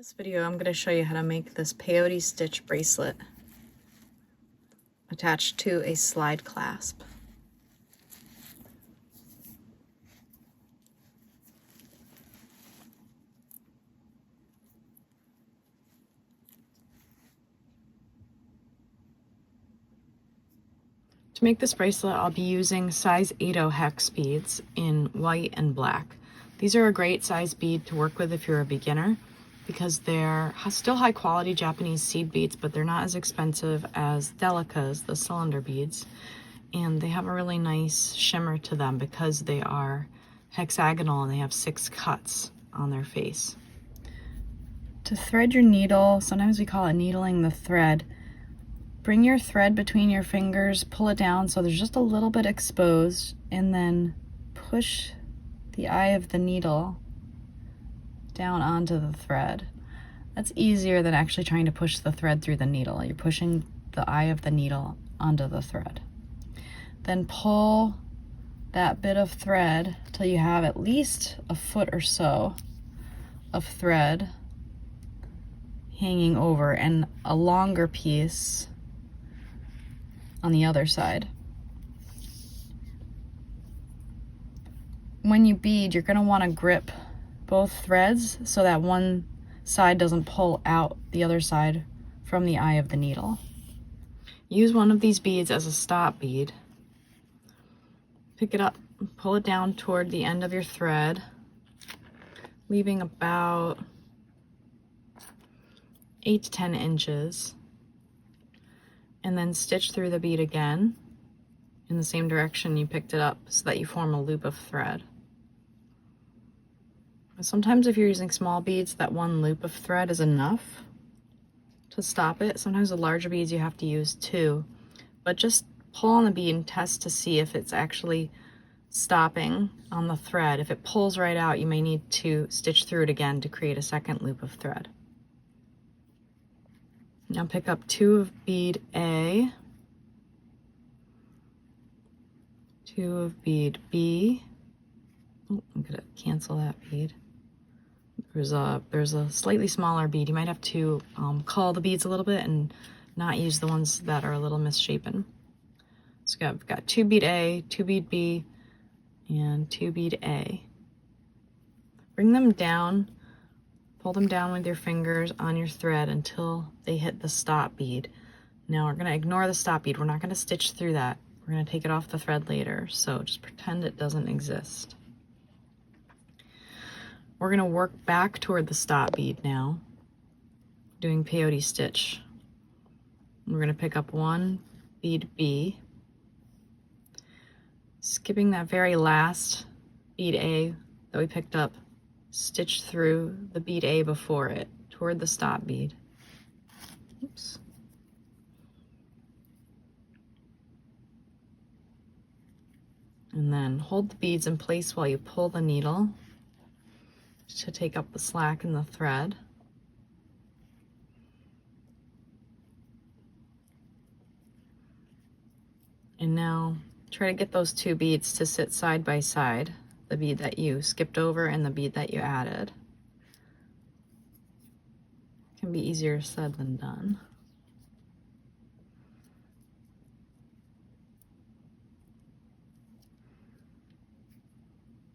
In this video, I'm going to show you how to make this peyote stitch bracelet attached to a slide clasp. To make this bracelet, I'll be using size 8/0 hex beads in white and black. These are a great size bead to work with if you're a beginner, because they're still high quality Japanese seed beads, but they're not as expensive as delicas, the cylinder beads. And they have a really nice shimmer to them because they are hexagonal and they have 6 cuts on their face. To thread your needle, sometimes we call it needling the thread, bring your thread between your fingers, pull it down so there's just a little bit exposed, and then push the eye of the needle down onto the thread. That's easier than actually trying to push the thread through the needle. You're pushing the eye of the needle onto the thread. Then pull that bit of thread till you have at least a foot or so of thread hanging over and a longer piece on the other side. When you bead, you're going to want to grip both threads so that one side doesn't pull out the other side from the eye of the needle. Use one of these beads as a stop bead. Pick it up, pull it down toward the end of your thread, leaving about 8 to 10 inches, and then stitch through the bead again in the same direction you picked it up so that you form a loop of thread. Sometimes if you're using small beads, that one loop of thread is enough to stop it. Sometimes with larger beads you have to use 2, but just pull on the bead and test to see if it's actually stopping on the thread. If it pulls right out, you may need to stitch through it again to create a second loop of thread. Now pick up 2 of bead A, 2 of bead B. Oh, I'm gonna cancel that bead. There's a slightly smaller bead. You might have to cull the beads a little bit and not use the ones that are a little misshapen. So I've got 2 bead A, 2 bead B, and 2 bead A. Bring them down, pull them down with your fingers on your thread until they hit the stop bead. Now we're gonna ignore the stop bead. We're not gonna stitch through that. We're gonna take it off the thread later, so just pretend it doesn't exist. We're gonna work back toward the stop bead now, doing peyote stitch. We're gonna pick up 1 bead B, skipping that very last bead A that we picked up, stitch through the bead A before it toward the stop bead. Oops. And then hold the beads in place while you pull the needle to take up the slack in the thread. And now try to get those 2 beads to sit side by side, the bead that you skipped over and the bead that you added. It can be easier said than done.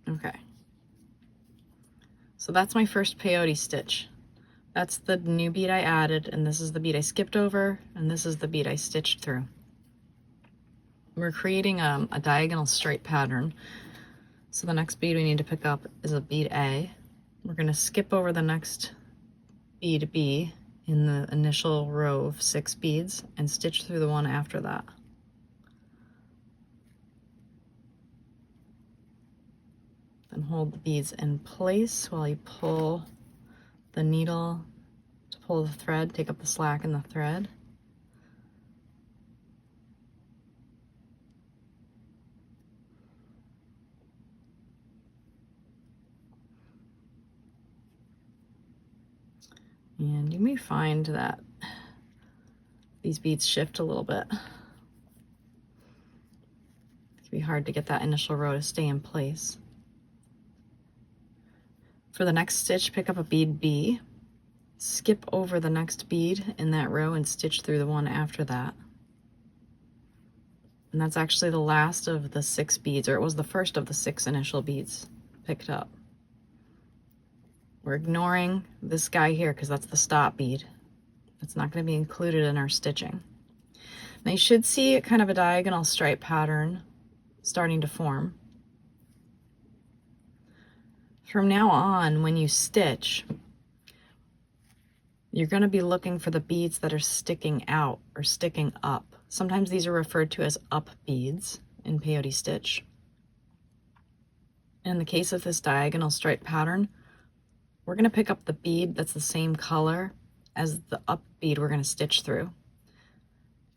Okay. So that's my first peyote stitch. That's the new bead I added, and this is the bead I skipped over, and this is the bead I stitched through. We're creating a diagonal stripe pattern. So the next bead we need to pick up is a bead A. We're gonna skip over the next bead B in the initial row of 6 beads and stitch through the one after that. Then hold the beads in place while you pull the needle to pull the thread, take up the slack in the thread. And you may find that these beads shift a little bit. It can be hard to get that initial row to stay in place. For the next stitch, pick up a bead B, skip over the next bead in that row and stitch through the one after that. And that's actually the last of the 6 beads, or it was the first of the 6 initial beads picked up. We're ignoring this guy here because that's the stop bead. It's not going to be included in our stitching. Now you should see kind of a diagonal stripe pattern starting to form. From now on, when you stitch, you're going to be looking for the beads that are sticking out or sticking up. Sometimes these are referred to as up beads in peyote stitch. In the case of this diagonal stripe pattern, we're going to pick up the bead that's the same color as the up bead we're going to stitch through.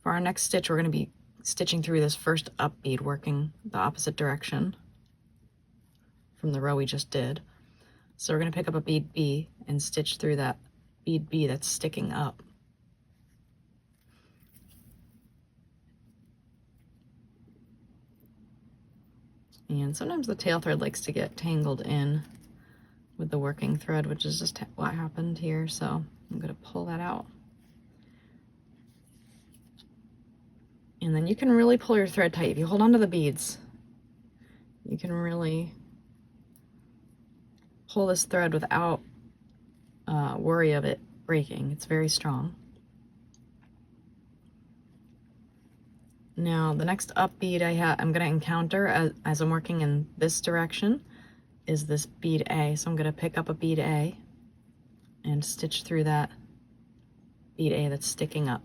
For our next stitch, we're going to be stitching through this first up bead, working the opposite direction from the row we just did. So we're going to pick up a bead B and stitch through that bead B that's sticking up. And sometimes the tail thread likes to get tangled in with the working thread, which is just what happened here. So I'm going to pull that out. And then you can really pull your thread tight. If you hold on to the beads, you can really pull this thread without worry of it breaking. It's very strong. Now the next up bead I'm going to encounter as I'm working in this direction is this bead A. So I'm going to pick up a bead A and stitch through that bead A that's sticking up.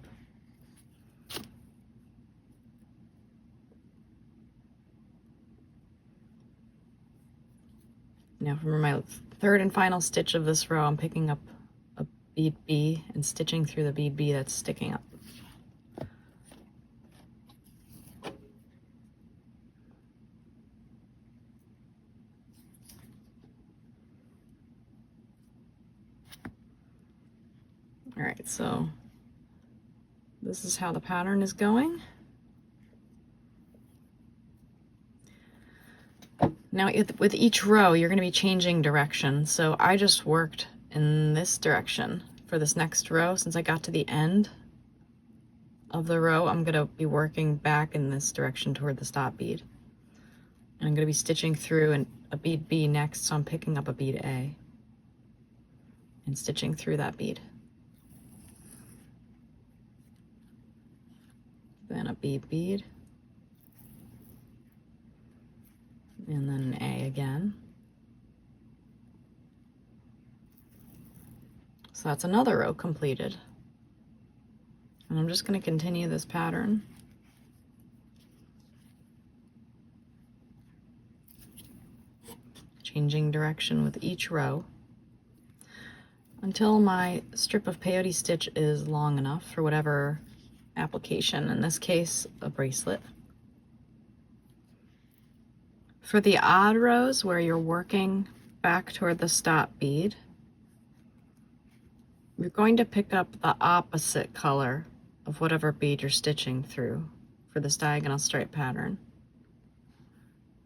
Now for my third and final stitch of this row, I'm picking up a bead B and stitching through the bead B that's sticking up. All right, so this is how the pattern is going. Now with each row, you're going to be changing direction. So I just worked in this direction for this next row. Since I got to the end of the row, I'm going to be working back in this direction toward the stop bead. And I'm going to be stitching through a bead B next, so I'm picking up a bead A and stitching through that bead. Then a bead bead, and then an A again. So that's another row completed. And I'm just going to continue this pattern. Changing direction with each row until my strip of peyote stitch is long enough for whatever application, in this case a bracelet. For the odd rows where you're working back toward the stop bead, you're going to pick up the opposite color of whatever bead you're stitching through for this diagonal stripe pattern.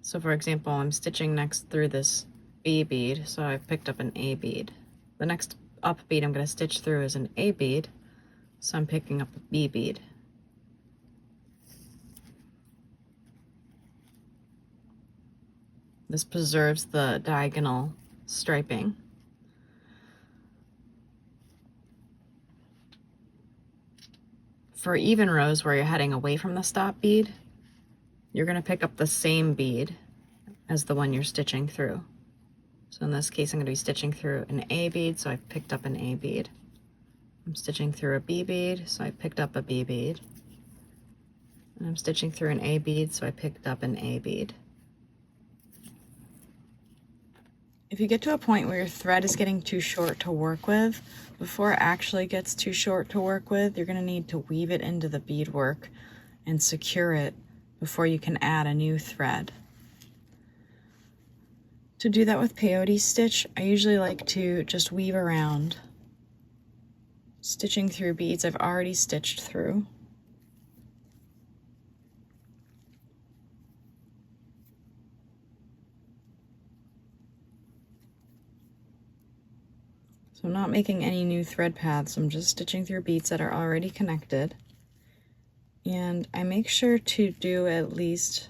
So for example, I'm stitching next through this B bead, so I've picked up an A bead. The next up bead I'm going to stitch through is an A bead, so I'm picking up a B bead. This preserves the diagonal striping. For even rows where you're heading away from the stop bead, you're going to pick up the same bead as the one you're stitching through. So in this case, I'm going to be stitching through an A bead, so I picked up an A bead. I'm stitching through a B bead, so I picked up a B bead. And I'm stitching through an A bead, so I picked up an A bead. If you get to a point where your thread is getting too short to work with, before it actually gets too short to work with, you're going to need to weave it into the beadwork and secure it before you can add a new thread. To do that with peyote stitch, I usually like to just weave around, stitching through beads I've already stitched through. So I'm not making any new thread paths, I'm just stitching through beads that are already connected. And I make sure to do at least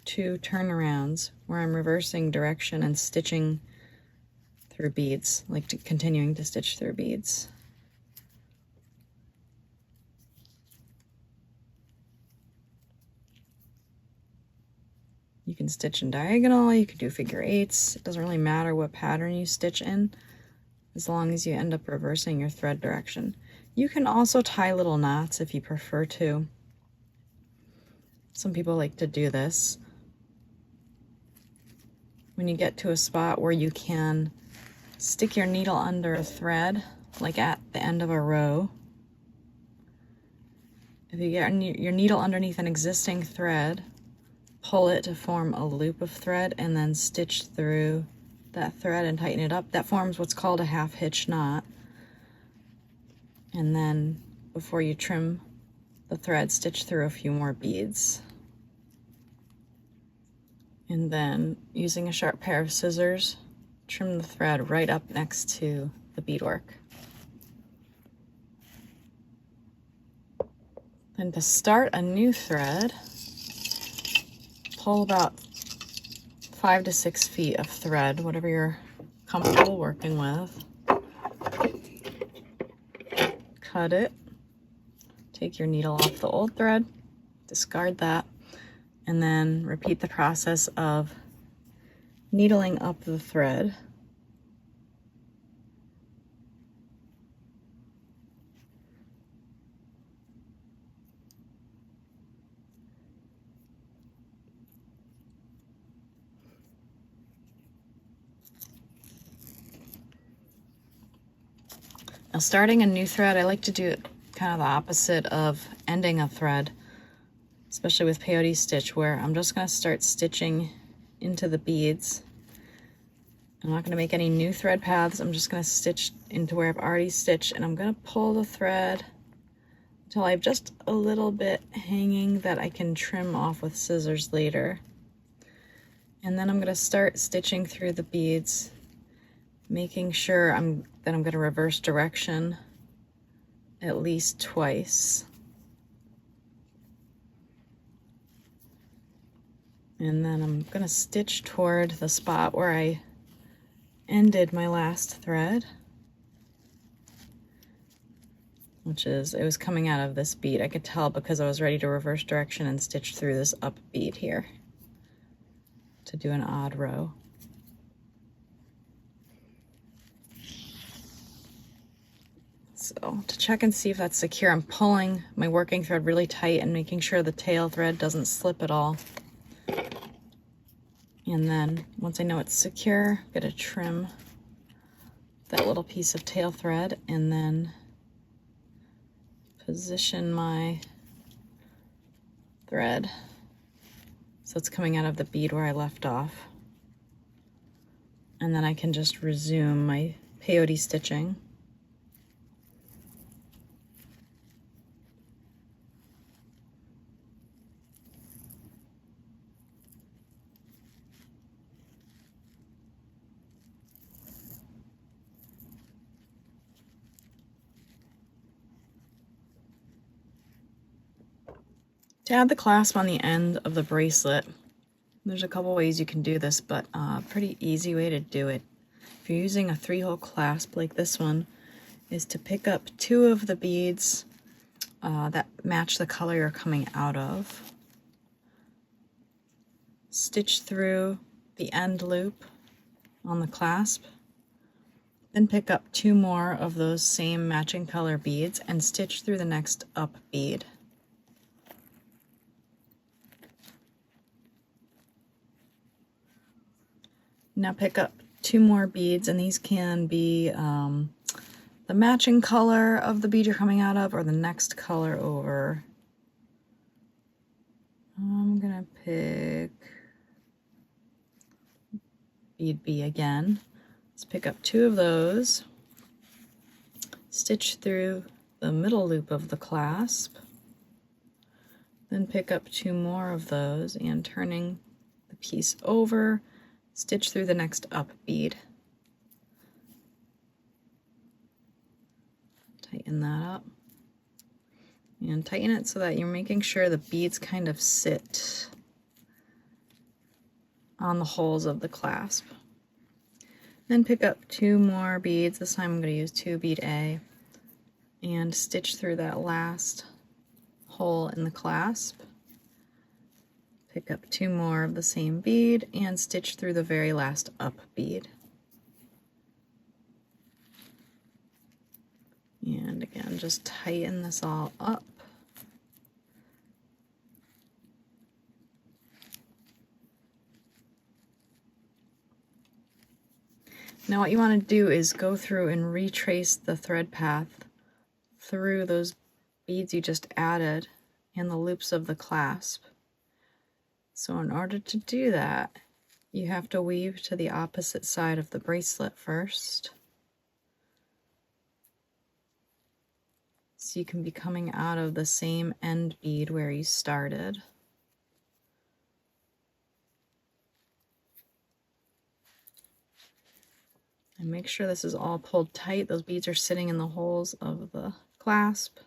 2 turnarounds where I'm reversing direction and stitching through beads, like continuing to stitch through beads. You can stitch in diagonal, you could do figure eights. It doesn't really matter what pattern you stitch in, as long as you end up reversing your thread direction. You can also tie little knots if you prefer to. Some people like to do this. When you get to a spot where you can stick your needle under a thread, like at the end of a row, if you get your needle underneath an existing thread, pull it to form a loop of thread and then stitch through that thread and tighten it up. That forms what's called a half hitch knot. And then before you trim the thread, stitch through a few more beads. And then using a sharp pair of scissors, trim the thread right up next to the beadwork. Then to start a new thread, pull about 5 to 6 feet of thread, whatever you're comfortable working with. Cut it, take your needle off the old thread, discard that, and then repeat the process of needling up the thread. Now starting a new thread, I like to do it kind of the opposite of ending a thread, especially with peyote stitch, where I'm just going to start stitching into the beads. I'm not going to make any new thread paths, I'm just going to stitch into where I've already stitched, and I'm going to pull the thread until I have just a little bit hanging that I can trim off with scissors later. And then I'm going to start stitching through the beads, making sure that I'm going to reverse direction at least twice. And then I'm going to stitch toward the spot where I ended my last thread, which is, it was coming out of this bead. I could tell because I was ready to reverse direction and stitch through this up bead here to do an odd row. So to check and see if that's secure, I'm pulling my working thread really tight and making sure the tail thread doesn't slip at all. And then once I know it's secure, I'm gonna trim that little piece of tail thread and then position my thread so it's coming out of the bead where I left off. And then I can just resume my peyote stitching. To add the clasp on the end of the bracelet, there's a couple ways you can do this, but a pretty easy way to do it, if you're using a 3-hole clasp like this one, is to pick up 2 of the beads that match the color you're coming out of, stitch through the end loop on the clasp, then pick up 2 more of those same matching color beads and stitch through the next up bead. Now pick up 2 more beads, and these can be the matching color of the bead you're coming out of or the next color over. I'm gonna pick bead B again. Let's pick up 2 of those, stitch through the middle loop of the clasp, then pick up 2 more of those and turning the piece over, stitch through the next up bead. Tighten that up. And tighten it so that you're making sure the beads kind of sit on the holes of the clasp. Then pick up 2 more beads. This time I'm going to use 2 bead A and stitch through that last hole in the clasp. Pick up 2 more of the same bead and stitch through the very last up bead. And again, just tighten this all up. Now what you want to do is go through and retrace the thread path through those beads you just added and the loops of the clasp. So in order to do that, you have to weave to the opposite side of the bracelet first. So you can be coming out of the same end bead where you started. And make sure this is all pulled tight. Those beads are sitting in the holes of the clasp.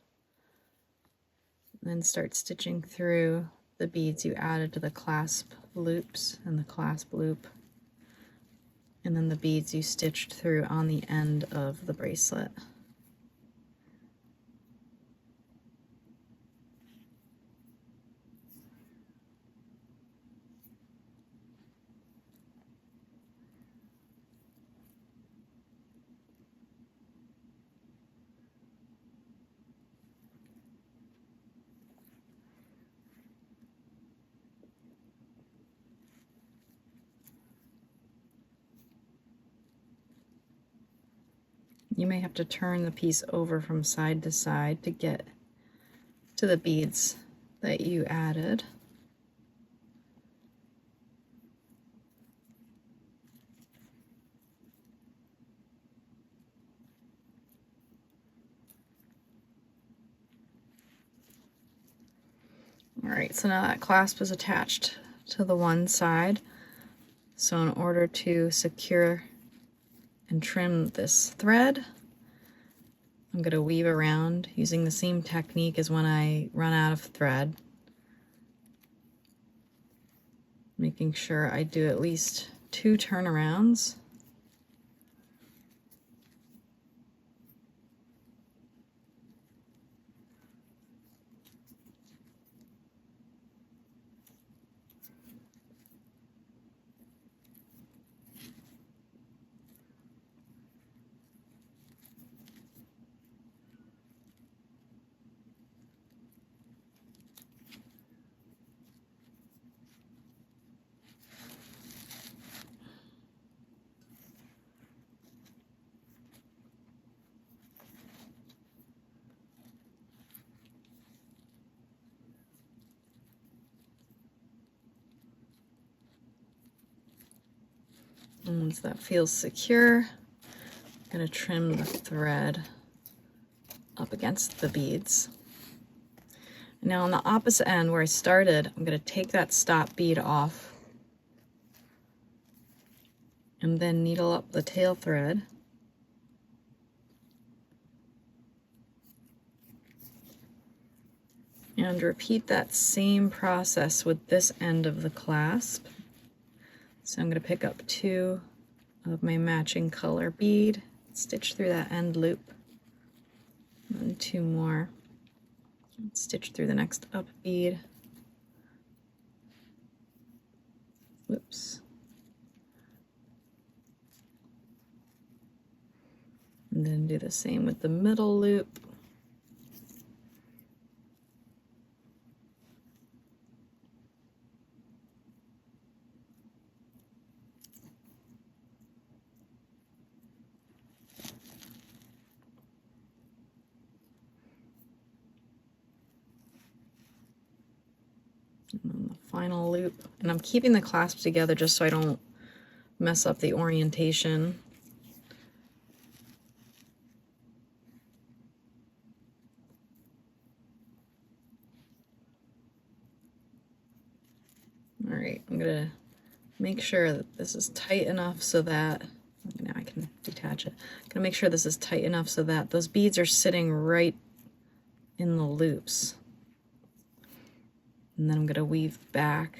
And then start stitching through the beads you added to the clasp loops and the clasp loop. And then the beads you stitched through on the end of the bracelet. You may have to turn the piece over from side to side to get to the beads that you added. All right, so now that clasp is attached to the one side. So in order to secure and trim this thread, I'm going to weave around using the same technique as when I run out of thread, making sure I do at least 2 turnarounds. And once that feels secure, I'm going to trim the thread up against the beads. Now on the opposite end where I started, I'm going to take that stop bead off and then needle up the tail thread. And repeat that same process with this end of the clasp. So I'm going to pick up 2 of my matching color bead, stitch through that end loop, and 2 more. Stitch through the next up bead. Whoops. And then do the same with the middle loop. And then the final loop. And I'm keeping the clasp together just so I don't mess up the orientation. All right, I'm gonna make sure that this is tight enough so that now I can detach it. Gonna make sure this is tight enough so that those beads are sitting right in the loops. And then I'm gonna weave back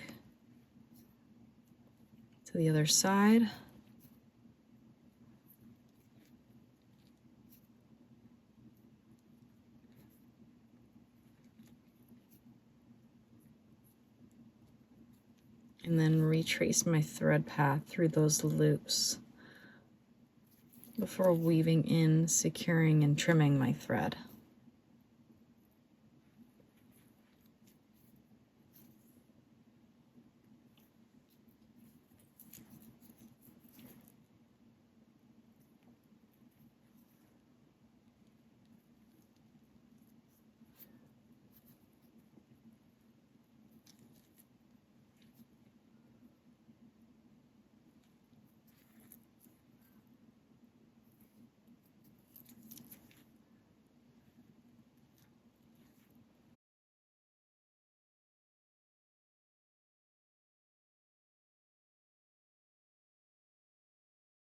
to the other side. And then retrace my thread path through those loops before weaving in, securing, and trimming my thread.